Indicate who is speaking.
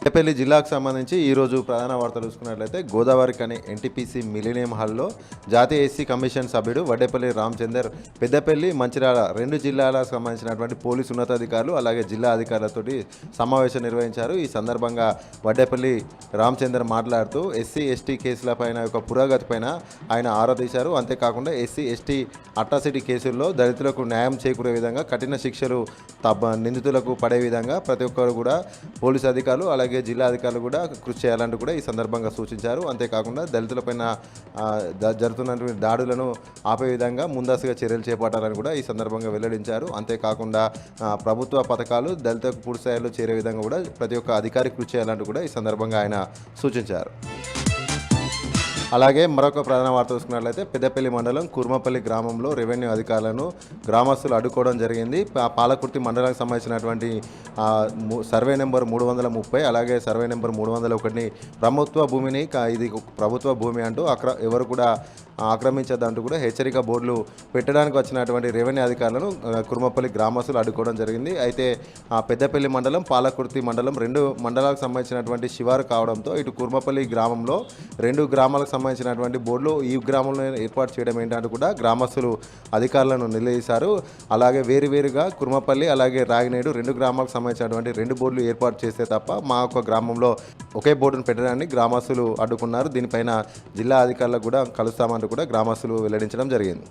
Speaker 1: పెద్దపల్లి జిల్లాకు సంబంధించి ఈరోజు ప్రధాన వార్తలు చూసుకున్నట్లయితే గోదావరి కని ఎన్టీపీసీ మిలీనియం హాల్లో జాతీయ ఎస్సీ కమిషన్ సభ్యుడు వడ్డేపల్లి రామచందర్ పెద్దపల్లి మంచిర్యాల రెండు జిల్లాలకు సంబంధించినటువంటి పోలీసు ఉన్నతాధికారులు అలాగే జిల్లా అధికారులతోటి సమావేశం నిర్వహించారు. ఈ సందర్భంగా వడ్డేపల్లి రామచందర్ మాట్లాడుతూ ఎస్సీ ఎస్టీ కేసులపైన యొక్క పురోగతిపైన ఆయన ఆరా తీశారు. అంతేకాకుండా ఎస్సీ ఎస్టీ అట్రాసిటీ కేసుల్లో దళితులకు న్యాయం చేకూరే విధంగా కఠిన శిక్షలు నిందితులకు పడే విధంగా ప్రతి ఒక్కరు కూడా పోలీసు అధికారులు అలాగే జిల్లా అధికారులు కూడా కృషి చేయాలంటూ కూడా ఈ సందర్భంగా సూచించారు. అంతేకాకుండా దళితులపైన జరుగుతున్నటువంటి దాడులను ఆపే విధంగా ముందస్తుగా చర్యలు చేపట్టాలని కూడా ఈ సందర్భంగా వెల్లడించారు. అంతేకాకుండా ప్రభుత్వ పథకాలు దళితులకు పూర్తి స్థాయిలో చేరే విధంగా కూడా ప్రతి ఒక్క అధికారి కృషి చేయాలంటూ కూడా ఈ సందర్భంగా ఆయన సూచించారు. అలాగే మరొక ప్రధాన వార్త చూసుకున్నట్లయితే పెద్దపల్లి మండలం కుర్మపల్లి గ్రామంలో రెవెన్యూ అధికారులను గ్రామస్తులు అడ్డుకోవడం జరిగింది. పాలకుర్తి మండలానికి సంబంధించినటువంటి సర్వే నెంబర్ 330 అలాగే సర్వే నెంబర్ 301 ప్రభుత్వ భూమిని ఇది ప్రభుత్వ భూమి అంటూ ఎవరు కూడా ఆక్రమించద్దంటూ కూడా హెచ్చరిక బోర్డులు పెట్టడానికి వచ్చినటువంటి రెవెన్యూ అధికారులను కుర్మపల్లి గ్రామస్తులు అడ్డుకోవడం జరిగింది. అయితే పెద్దపల్లి మండలం పాలకుర్తి మండలం రెండు మండలాలకు సంబంధించినటువంటి శివారు కావడంతో ఇటు కుర్మపల్లి గ్రామంలో రెండు గ్రామాలకు సంబంధించినటువంటి బోర్డులు ఈ గ్రామంలో ఏర్పాటు చేయడం ఏంటంటూ కూడా గ్రామస్తులు అధికారులను నిలదీశారు. అలాగే వేరువేరుగా కుర్మపల్లి అలాగే రాగినేడు రెండు గ్రామాలకు సంబంధించినటువంటి రెండు బోర్డులు ఏర్పాటు చేస్తే తప్ప మా యొక్క గ్రామంలో ఒకే బోర్డును పెట్టడాన్ని గ్రామస్తులు అడ్డుకున్నారు. దీనిపైన జిల్లా అధికారులకు కూడా కలుస్తామంటూ కూడా గ్రామస్తులు వెల్లడించడం జరిగింది.